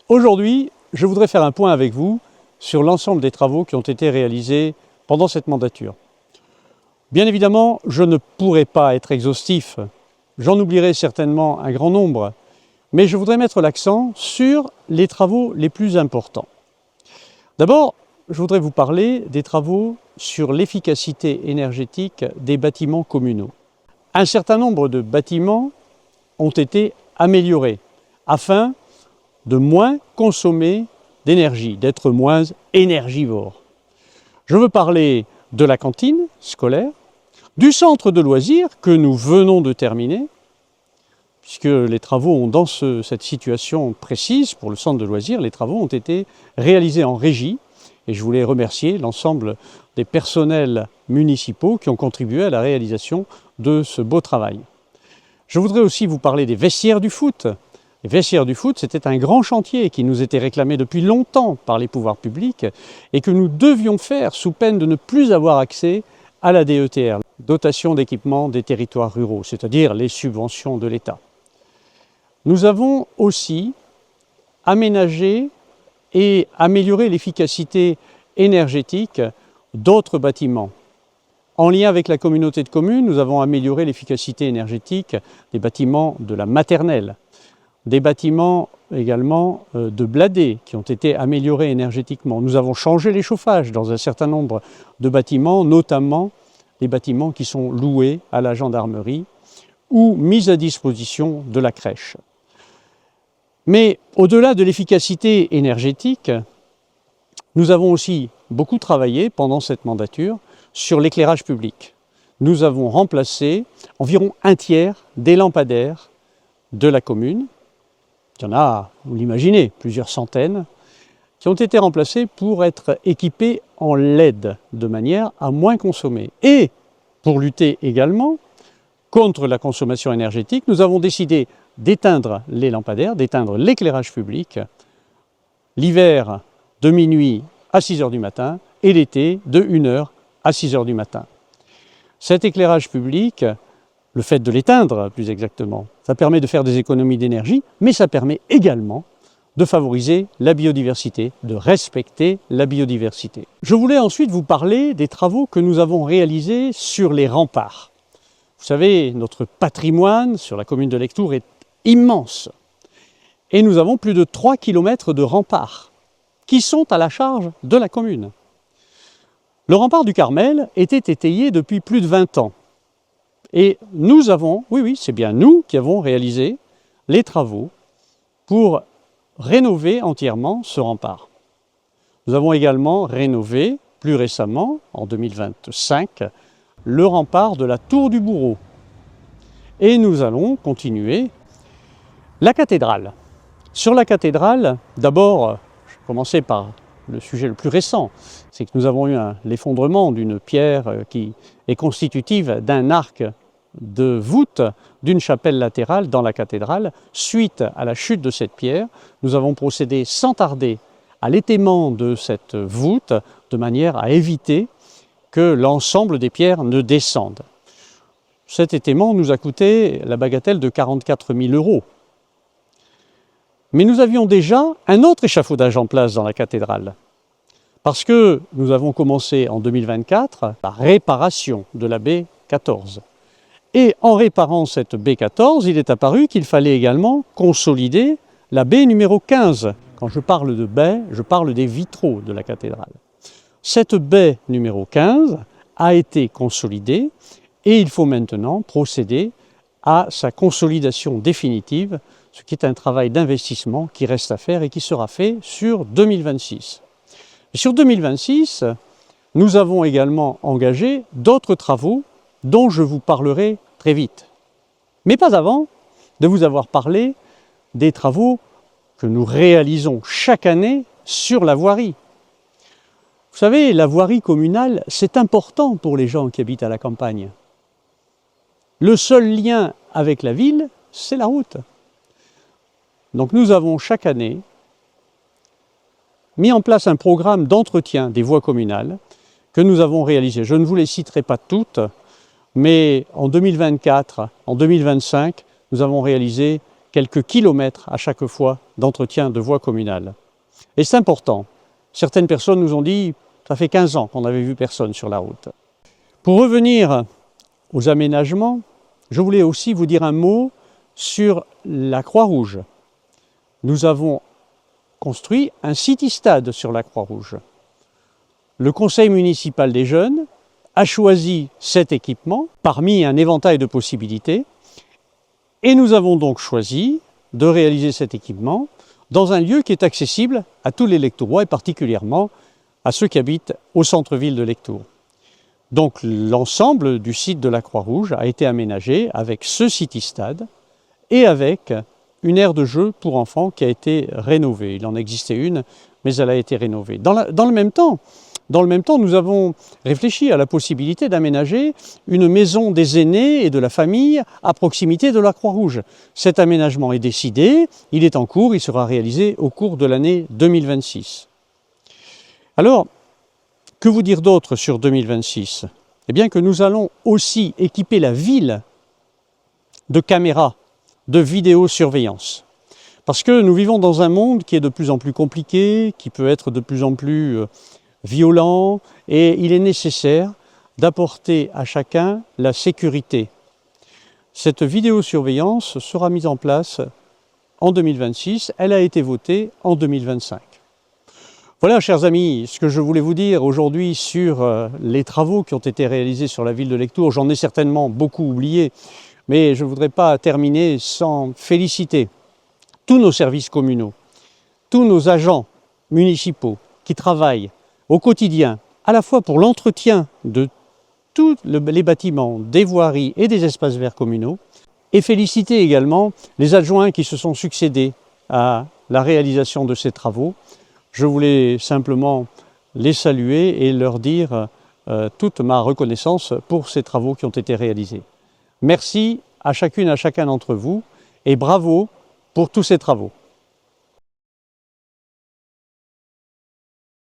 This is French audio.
Aujourd'hui, je voudrais faire un point avec vous sur l'ensemble des travaux qui ont été réalisés pendant cette mandature. Bien évidemment, je ne pourrai pas être exhaustif, j'en oublierai certainement un grand nombre, mais je voudrais mettre l'accent sur les travaux les plus importants. D'abord, je voudrais vous parler des travaux sur l'efficacité énergétique des bâtiments communaux. Un certain nombre de bâtiments ont été améliorés afin de moins consommer d'énergie, d'être moins énergivores. Je veux parler de la cantine scolaire, du centre de loisirs que nous venons de terminer, puisque les travaux ont dans cette situation précise, pour le centre de loisirs, les travaux ont été réalisés en régie, et je voulais remercier l'ensemble des personnels municipaux qui ont contribué à la réalisation de ce beau travail. Je voudrais aussi vous parler des vestiaires du foot. Les vestiaires du foot, c'était un grand chantier qui nous était réclamé depuis longtemps par les pouvoirs publics et que nous devions faire sous peine de ne plus avoir accès à la DETR, dotation d'équipement des territoires ruraux, c'est-à-dire les subventions de l'État. Nous avons aussi aménagé et amélioré l'efficacité énergétique d'autres bâtiments. En lien avec la communauté de communes, nous avons amélioré l'efficacité énergétique des bâtiments de la maternelle, des bâtiments également de bladés qui ont été améliorés énergétiquement. Nous avons changé les chauffages dans un certain nombre de bâtiments, notamment les bâtiments qui sont loués à la gendarmerie ou mis à disposition de la crèche. Mais au-delà de l'efficacité énergétique, nous avons aussi beaucoup travaillé pendant cette mandature sur l'éclairage public. Nous avons remplacé environ un tiers des lampadaires de la commune. Il y en a, vous l'imaginez, plusieurs centaines, qui ont été remplacés pour être équipés en LED, de manière à moins consommer. Et pour lutter également contre la consommation énergétique, nous avons décidé d'éteindre les lampadaires, d'éteindre l'éclairage public, l'hiver de minuit à 6 h du matin et l'été de 1 h à 6 h du matin. Cet éclairage public, le fait de l'éteindre plus exactement, ça permet de faire des économies d'énergie, mais ça permet également de favoriser la biodiversité, de respecter la biodiversité. Je voulais ensuite vous parler des travaux que nous avons réalisés sur les remparts. Vous savez, notre patrimoine sur la commune de Lectoure est immense. Et nous avons plus de 3 km de remparts qui sont à la charge de la commune. Le rempart du Carmel était étayé depuis plus de 20 ans. Et nous avons, oui, c'est bien nous qui avons réalisé les travaux pour rénover entièrement ce rempart. Nous avons également rénové, plus récemment, en 2025, le rempart de la Tour du Bourreau. Et nous allons continuer la cathédrale. Sur la cathédrale, d'abord, je vais commencer par le sujet le plus récent, c'est que nous avons eu l'effondrement d'une pierre qui est constitutive d'un arc de voûte d'une chapelle latérale dans la cathédrale. Suite à la chute de cette pierre, nous avons procédé sans tarder à l'étaiement de cette voûte de manière à éviter que l'ensemble des pierres ne descendent. Cet étaiement nous a coûté la bagatelle de 44 000 €. Mais nous avions déjà un autre échafaudage en place dans la cathédrale, parce que nous avons commencé en 2024 la réparation de la baie 14. Et en réparant cette baie 14, il est apparu qu'il fallait également consolider la baie numéro 15. Quand je parle de baie, je parle des vitraux de la cathédrale. Cette baie numéro 15 a été consolidée et il faut maintenant procéder à sa consolidation définitive, ce qui est un travail d'investissement qui reste à faire et qui sera fait sur 2026. Et sur 2026, nous avons également engagé d'autres travaux dont je vous parlerai très vite. Mais pas avant de vous avoir parlé des travaux que nous réalisons chaque année sur la voirie. Vous savez, la voirie communale, c'est important pour les gens qui habitent à la campagne. Le seul lien avec la ville, c'est la route. Donc nous avons chaque année mis en place un programme d'entretien des voies communales que nous avons réalisé. Je ne vous les citerai pas toutes, mais en 2024, en 2025, nous avons réalisé quelques kilomètres à chaque fois d'entretien de voie communale. Et c'est important. Certaines personnes nous ont dit « ça fait 15 ans qu'on n'avait vu personne sur la route ». Pour revenir aux aménagements, je voulais aussi vous dire un mot sur la Croix-Rouge. Nous avons construit un city-stade sur la Croix-Rouge. Le conseil municipal des jeunes a choisi cet équipement parmi un éventail de possibilités et nous avons donc choisi de réaliser cet équipement dans un lieu qui est accessible à tous les Lectourois et particulièrement à ceux qui habitent au centre-ville de Lectoure. Donc l'ensemble du site de la Croix-Rouge a été aménagé avec ce city-stade et avec une aire de jeu pour enfants qui a été rénovée. Il en existait une, mais elle a été rénovée. Dans le même temps, nous avons réfléchi à la possibilité d'aménager une maison des aînés et de la famille à proximité de la Croix-Rouge. Cet aménagement est décidé, il est en cours, il sera réalisé au cours de l'année 2026. Alors, que vous dire d'autre sur 2026? Eh bien que nous allons aussi équiper la ville de caméras de vidéosurveillance. Parce que nous vivons dans un monde qui est de plus en plus compliqué, qui peut être de plus en plus violent, et il est nécessaire d'apporter à chacun la sécurité. Cette vidéosurveillance sera mise en place en 2026, elle a été votée en 2025. Voilà, chers amis, ce que je voulais vous dire aujourd'hui sur les travaux qui ont été réalisés sur la ville de Lectoure. J'en ai certainement beaucoup oublié, mais je ne voudrais pas terminer sans féliciter tous nos services communaux, tous nos agents municipaux qui travaillent au quotidien, à la fois pour l'entretien de tous les bâtiments, des voiries et des espaces verts communaux, et féliciter également les adjoints qui se sont succédés à la réalisation de ces travaux. Je voulais simplement les saluer et leur dire toute ma reconnaissance pour ces travaux qui ont été réalisés. Merci à chacune et à chacun d'entre vous et bravo pour tous ces travaux.